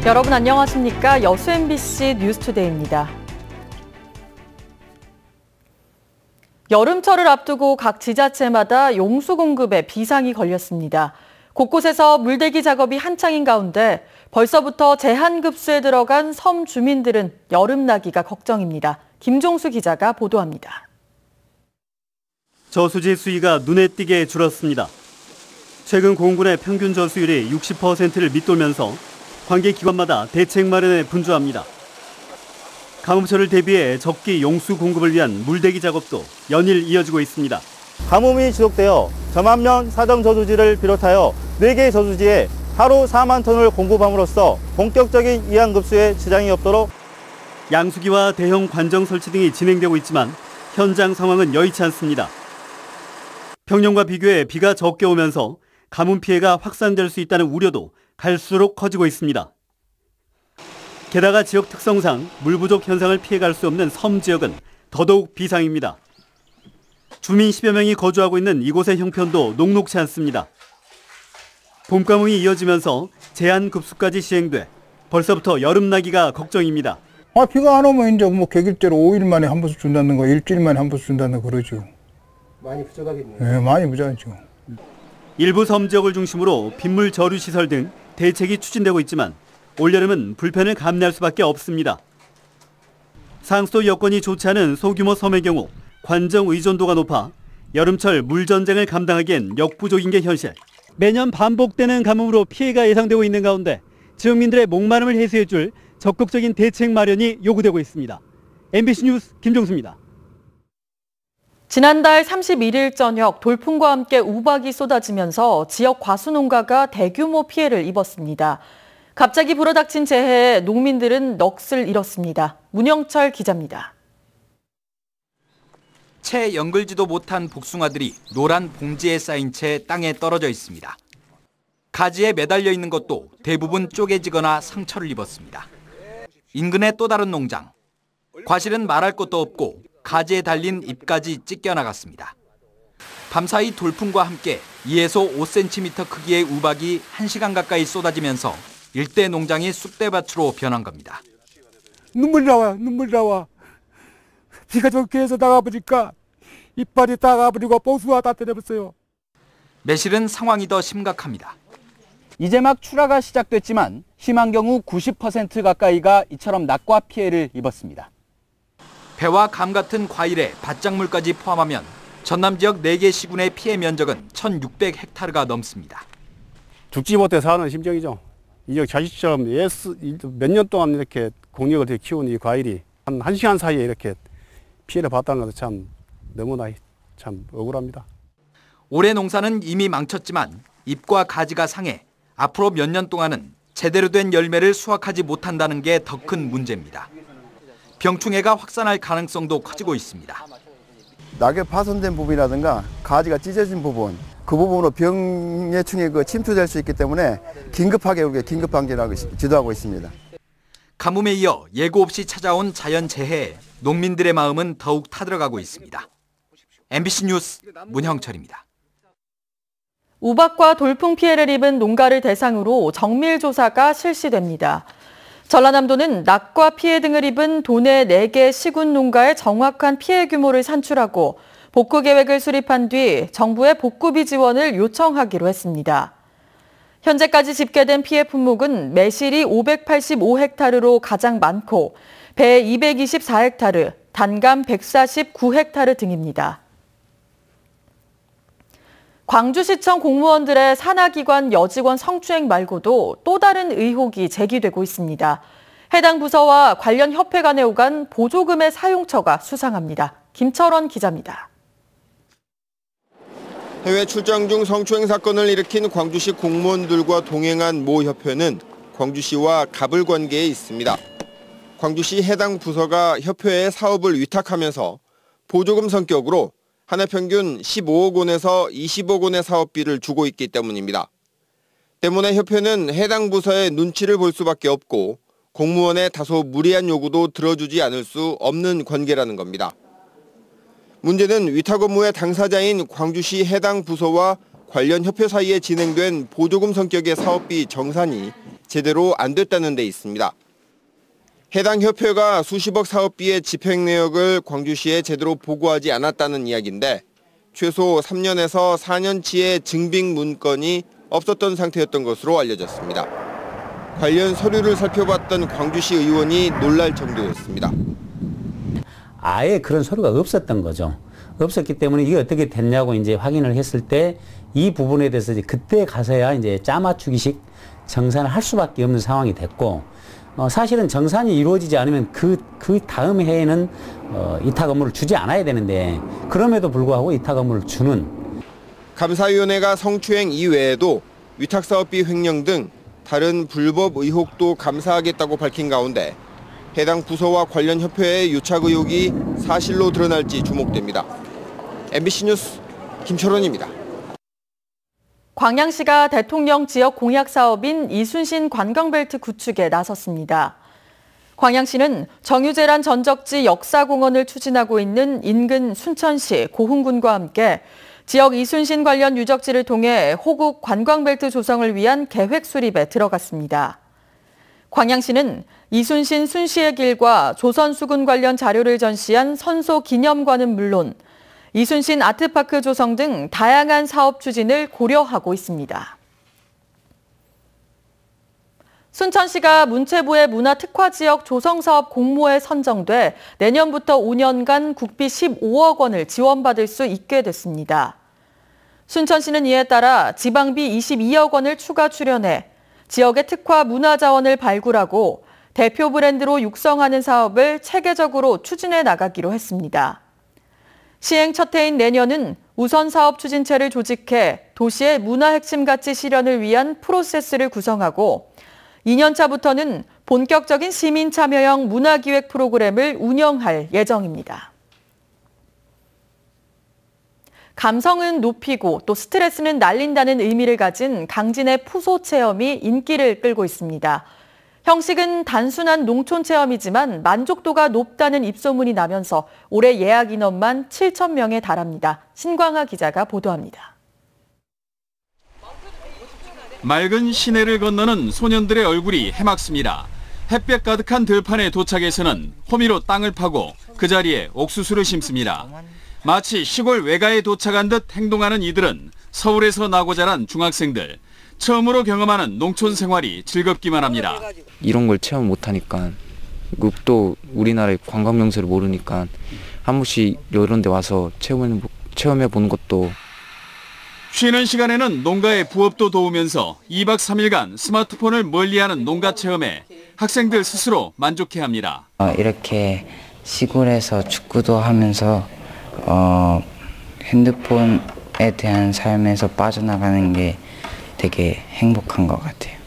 여러분 안녕하십니까? 여수 MBC 뉴스투데이입니다. 여름철을 앞두고 각 지자체마다 용수 공급에 비상이 걸렸습니다. 곳곳에서 물대기 작업이 한창인 가운데 벌써부터 제한급수에 들어간 섬 주민들은 여름나기가 걱정입니다. 김종수 기자가 보도합니다. 저수지 수위가 눈에 띄게 줄었습니다. 최근 공군의 평균 저수율이 60%를 밑돌면서 관계기관마다 대책 마련에 분주합니다. 가뭄철을 대비해 적기 용수 공급을 위한 물대기 작업도 연일 이어지고 있습니다. 가뭄이 지속되어 전만면 사정 저수지를 비롯하여 4개의 저수지에 하루 4만 톤을 공급함으로써 본격적인 이항급수에 지장이 없도록 양수기와 대형 관정 설치 등이 진행되고 있지만 현장 상황은 여의치 않습니다. 평년과 비교해 비가 적게 오면서 가뭄 피해가 확산될 수 있다는 우려도 갈수록 커지고 있습니다. 게다가 지역 특성상 물 부족 현상을 피해갈 수 없는 섬 지역은 더더욱 비상입니다. 주민 10여 명이 거주하고 있는 이곳의 형편도 녹록치 않습니다. 봄가뭄이 이어지면서 제한급수까지 시행돼 벌써부터 여름나기가 걱정입니다. 비가 안 오면 이제 뭐 객일제로 5일 만에 한 번씩 준다는 거, 일주일 만에 한 번씩 준다는 거 그러죠. 많이 부족하겠네요. 네, 많이 부족하죠. 일부 섬 지역을 중심으로 빗물 저류 시설 등 대책이 추진되고 있지만 올여름은 불편을 감내할 수밖에 없습니다. 상수도 여건이 좋지 않은 소규모 섬의 경우 관정 의존도가 높아 여름철 물 전쟁을 감당하기엔 역부족인 게 현실. 매년 반복되는 가뭄으로 피해가 예상되고 있는 가운데 지역민들의 목마름을 해소해줄 적극적인 대책 마련이 요구되고 있습니다. MBC 뉴스 김종수입니다. 지난달 31일 저녁 돌풍과 함께 우박이 쏟아지면서 지역 과수농가가 대규모 피해를 입었습니다. 갑자기 불어닥친 재해에 농민들은 넋을 잃었습니다. 문영철 기자입니다. 채 연글지도 못한 복숭아들이 노란 봉지에 쌓인 채 땅에 떨어져 있습니다. 가지에 매달려 있는 것도 대부분 쪼개지거나 상처를 입었습니다. 인근의 또 다른 농장. 과실은 말할 것도 없고 가지에 달린 잎까지 찢겨나갔습니다. 밤사이 돌풍과 함께 2에서 5cm 크기의 우박이 1시간 가까이 쏟아지면서 일대 농장이 쑥대밭으로 변한 겁니다. 눈물 나와. 비가 좋게 해서 나가보니까 이빨이 다 가버리고 복숭아 다 때려버렸어요. 매실은 상황이 더 심각합니다. 이제 막 출하가 시작됐지만 심한 경우 90% 가까이가 이처럼 낙과 피해를 입었습니다. 배와 감 같은 과일에 밭작물까지 포함하면 전남 지역 4개 시군의 피해 면적은 1,600헥타르가 넘습니다. 죽지 못해 사는 심정이죠. 이 자식처럼 몇 년 동안 이렇게 공력을 키운 이 과일이 한 1시간 사이에 이렇게 피해를 봤다는 것은 참 너무나 참 억울합니다. 올해 농사는 이미 망쳤지만 잎과 가지가 상해 앞으로 몇 년 동안은 제대로 된 열매를 수확하지 못한다는 게 더 큰 문제입니다. 병충해가 확산할 가능성도 커지고 있습니다. 낙엽 파손된 부분이라든가 가지가 찢어진 부분, 그 부분으로 병해충이 침투될 수 있기 때문에 긴급하게 우리가 긴급방지를 지도하고 있습니다. 가뭄에 이어 예고 없이 찾아온 자연재해에 농민들의 마음은 더욱 타들어가고 있습니다. MBC 뉴스 문형철입니다. 우박과 돌풍 피해를 입은 농가를 대상으로 정밀조사가 실시됩니다. 전라남도는 낙과 피해 등을 입은 도내 4개 시군 농가의 정확한 피해 규모를 산출하고 복구 계획을 수립한 뒤 정부의 복구비 지원을 요청하기로 했습니다. 현재까지 집계된 피해 품목은 매실이 585헥타르로 가장 많고 배 224헥타르, 단감 149헥타르 등입니다. 광주시청 공무원들의 산하기관 여직원 성추행 말고도 또 다른 의혹이 제기되고 있습니다. 해당 부서와 관련 협회 간에 오간 보조금의 사용처가 수상합니다. 김철원 기자입니다. 해외 출장 중 성추행 사건을 일으킨 광주시 공무원들과 동행한 모 협회는 광주시와 갑을 관계에 있습니다. 광주시 해당 부서가 협회에 사업을 위탁하면서 보조금 성격으로 한 해 평균 15억 원에서 20억 원의 사업비를 주고 있기 때문입니다. 때문에 협회는 해당 부서의 눈치를 볼 수밖에 없고 공무원의 다소 무리한 요구도 들어주지 않을 수 없는 관계라는 겁니다. 문제는 위탁 업무의 당사자인 광주시 해당 부서와 관련 협회 사이에 진행된 보조금 성격의 사업비 정산이 제대로 안 됐다는 데 있습니다. 해당 협회가 수십억 사업비의 집행 내역을 광주시에 제대로 보고하지 않았다는 이야기인데 최소 3년에서 4년치의 증빙 문건이 없었던 상태였던 것으로 알려졌습니다. 관련 서류를 살펴봤던 광주시 의원이 놀랄 정도였습니다. 아예 그런 서류가 없었던 거죠. 없었기 때문에 이게 어떻게 됐냐고 이제 확인을 했을 때 이 부분에 대해서 이제 그때 가서야 이제 짜맞추기식 정산을 할 수밖에 없는 상황이 됐고, 사실은 정산이 이루어지지 않으면 그 다음 해에는 이탁 업무를 주지 않아야 되는데 그럼에도 불구하고 이탁 업무를 주는. 감사위원회가 성추행 이외에도 위탁사업비 횡령 등 다른 불법 의혹도 감사하겠다고 밝힌 가운데 해당 부서와 관련 협회의 유착 의혹이 사실로 드러날지 주목됩니다. MBC 뉴스 김철원입니다. 광양시가 대통령 지역 공약 사업인 이순신 관광벨트 구축에 나섰습니다. 광양시는 정유재란 전적지 역사공원을 추진하고 있는 인근 순천시 고흥군과 함께 지역 이순신 관련 유적지를 통해 호국 관광벨트 조성을 위한 계획 수립에 들어갔습니다. 광양시는 이순신 순시의 길과 조선수군 관련 자료를 전시한 선소 기념관은 물론 이순신 아트파크 조성 등 다양한 사업 추진을 고려하고 있습니다. 순천시가 문체부의 문화특화지역 조성사업 공모에 선정돼 내년부터 5년간 국비 15억 원을 지원받을 수 있게 됐습니다. 순천시는 이에 따라 지방비 22억 원을 추가 출연해 지역의 특화 문화자원을 발굴하고 대표 브랜드로 육성하는 사업을 체계적으로 추진해 나가기로 했습니다. 시행 첫 해인 내년은 우선 사업 추진체를 조직해 도시의 문화 핵심 가치 실현을 위한 프로세스를 구성하고 2년 차부터는 본격적인 시민 참여형 문화기획 프로그램을 운영할 예정입니다. 감성은 높이고 또 스트레스는 날린다는 의미를 가진 강진의 푸소 체험이 인기를 끌고 있습니다. 형식은 단순한 농촌 체험이지만 만족도가 높다는 입소문이 나면서 올해 예약 인원만 7,000명에 달합니다. 신광하 기자가 보도합니다. 맑은 시내를 건너는 소년들의 얼굴이 해맑습니다. 햇볕 가득한 들판에 도착해서는 호미로 땅을 파고 그 자리에 옥수수를 심습니다. 마치 시골 외가에 도착한 듯 행동하는 이들은 서울에서 나고 자란 중학생들. 처음으로 경험하는 농촌 생활이 즐겁기만 합니다. 이런 걸 체험 못하니까 또 우리나라의 관광 명소를 모르니까 한 번씩 이런 데 와서 체험해보는 것도. 쉬는 시간에는 농가의 부업도 도우면서 2박 3일간 스마트폰을 멀리하는 농가 체험에 학생들 스스로 만족해합니다. 이렇게 시골에서 축구도 하면서 핸드폰에 대한 삶에서 빠져나가는 게 되게 행복한 것 같아요.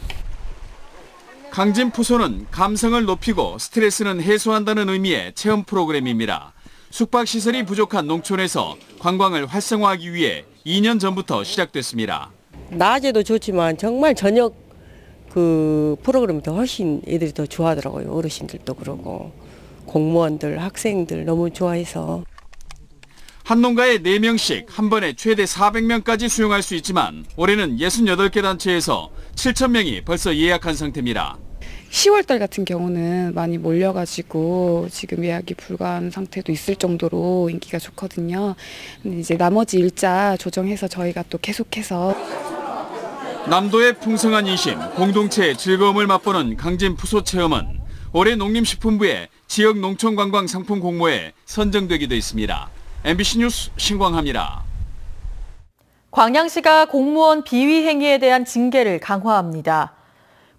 강진 푸소는 감성을 높이고 스트레스는 해소한다는 의미의 체험 프로그램입니다. 숙박시설이 부족한 농촌에서 관광을 활성화하기 위해 2년 전부터 시작됐습니다. 낮에도 좋지만 정말 저녁 그 프로그램이 더 훨씬 애들이 더 좋아하더라고요. 어르신들도 그러고 공무원들, 학생들 너무 좋아해서. 한 농가에 4명씩 한 번에 최대 400명까지 수용할 수 있지만 올해는 68개 단체에서 7,000명이 벌써 예약한 상태입니다. 10월달 같은 경우는 많이 몰려가지고 지금 예약이 불가한 상태도 있을 정도로 인기가 좋거든요. 근데 이제 나머지 일자 조정해서 저희가 또 계속해서. 남도의 풍성한 인심, 공동체의 즐거움을 맛보는 강진 푸소 체험은 올해 농림식품부의 지역 농촌관광 상품 공모에 선정되기도 했습니다. MBC 뉴스 신광하입니다. 광양시가 공무원 비위 행위에 대한 징계를 강화합니다.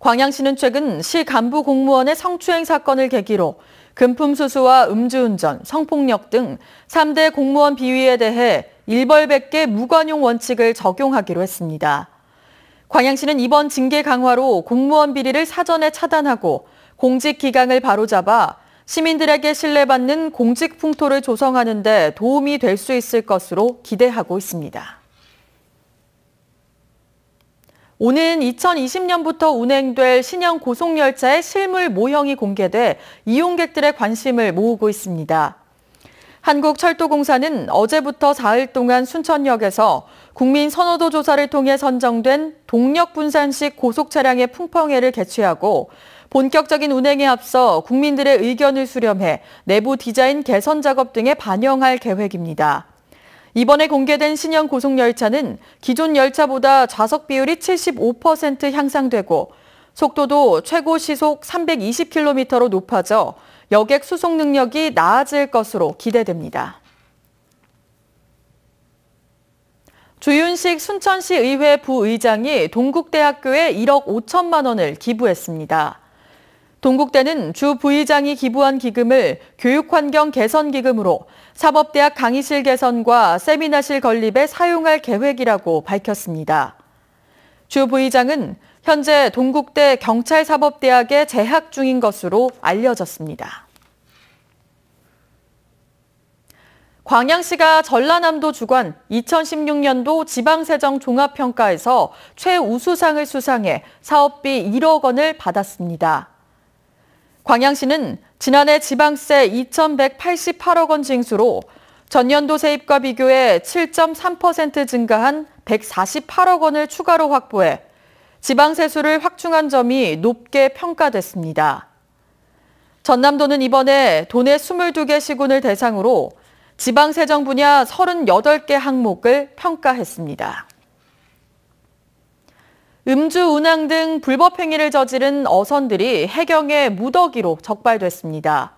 광양시는 최근 시 간부 공무원의 성추행 사건을 계기로 금품수수와 음주운전, 성폭력 등 3대 공무원 비위에 대해 일벌백계 무관용 원칙을 적용하기로 했습니다. 광양시는 이번 징계 강화로 공무원 비리를 사전에 차단하고 공직 기강을 바로잡아 시민들에게 신뢰받는 공직 풍토를 조성하는 데 도움이 될 수 있을 것으로 기대하고 있습니다. 오는 2020년부터 운행될 신형 고속열차의 실물 모형이 공개돼 이용객들의 관심을 모으고 있습니다. 한국철도공사는 어제부터 사흘 동안 순천역에서 국민 선호도 조사를 통해 선정된 동력 분산식 고속차량의 풍펑회를 개최하고 본격적인 운행에 앞서 국민들의 의견을 수렴해 내부 디자인 개선 작업 등에 반영할 계획입니다. 이번에 공개된 신형 고속열차는 기존 열차보다 좌석 비율이 75% 향상되고 속도도 최고 시속 320km로 높아져 여객 수송 능력이 나아질 것으로 기대됩니다. 주윤식 순천시 의회 부의장이 동국대학교에 1억 5천만 원을 기부했습니다. 동국대는 주 부의장이 기부한 기금을 교육환경 개선 기금으로 사법대학 강의실 개선과 세미나실 건립에 사용할 계획이라고 밝혔습니다. 주 부의장은 현재 동국대 경찰사법대학에 재학 중인 것으로 알려졌습니다. 광양시가 전라남도 주관 2016년도 지방세정 종합평가에서 최우수상을 수상해 사업비 1억 원을 받았습니다. 광양시는 지난해 지방세 2,188억 원 징수로 전년도 세입과 비교해 7.3% 증가한 148억 원을 추가로 확보해 지방세수를 확충한 점이 높게 평가됐습니다. 전남도는 이번에 도내 22개 시군을 대상으로 지방세정 분야 38개 항목을 평가했습니다. 음주, 운항 등 불법 행위를 저지른 어선들이 해경의 무더기로 적발됐습니다.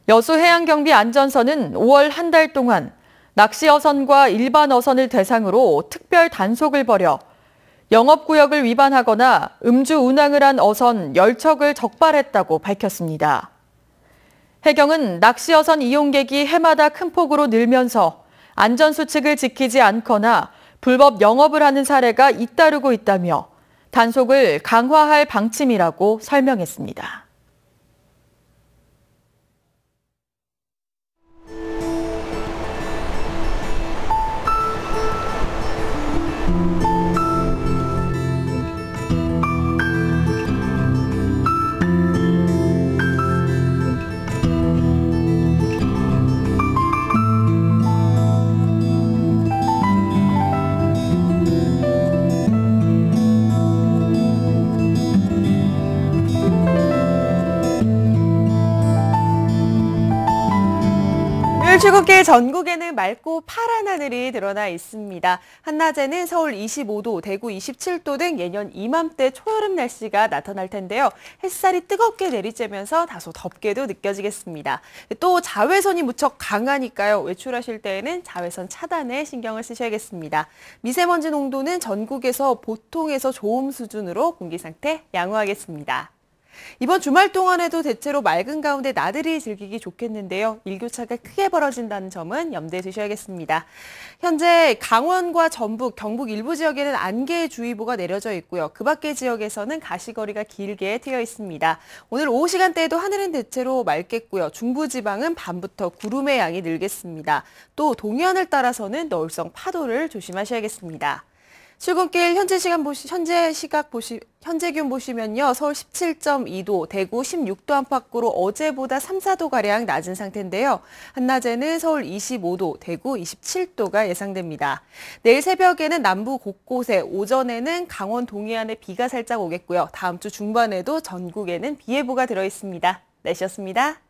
여수해양경비안전선은 5월 한 달 동안 낚시 어선과 일반 어선을 대상으로 특별 단속을 벌여 영업구역을 위반하거나 음주, 운항을 한 어선 10척을 적발했다고 밝혔습니다. 해경은 낚시 어선 이용객이 해마다 큰 폭으로 늘면서 안전수칙을 지키지 않거나 불법 영업을 하는 사례가 잇따르고 있다며 단속을 강화할 방침이라고 설명했습니다. 출근길 전국에는 맑고 파란 하늘이 드러나 있습니다. 한낮에는 서울 25도, 대구 27도 등 예년 이맘때 초여름 날씨가 나타날 텐데요. 햇살이 뜨겁게 내리쬐면서 다소 덥게도 느껴지겠습니다. 또 자외선이 무척 강하니까요. 외출하실 때에는 자외선 차단에 신경을 쓰셔야겠습니다. 미세먼지 농도는 전국에서 보통에서 좋음 수준으로 공기 상태 양호하겠습니다. 이번 주말 동안에도 대체로 맑은 가운데 나들이 즐기기 좋겠는데요. 일교차가 크게 벌어진다는 점은 염두에 두셔야겠습니다. 현재 강원과 전북, 경북 일부 지역에는 안개주의보가 내려져 있고요. 그 밖의 지역에서는 가시거리가 길게 트여 있습니다. 오늘 오후 시간대에도 하늘은 대체로 맑겠고요. 중부지방은 밤부터 구름의 양이 늘겠습니다. 또 동해안을 따라서는 너울성 파도를 조심하셔야겠습니다. 출근길 현재 기온 보시면요. 서울 17.2도, 대구 16도 안팎으로 어제보다 3, 4도가량 낮은 상태인데요. 한낮에는 서울 25도, 대구 27도가 예상됩니다. 내일 새벽에는 남부 곳곳에, 오전에는 강원 동해안에 비가 살짝 오겠고요. 다음 주 중반에도 전국에는 비 예보가 들어있습니다. 날씨였습니다.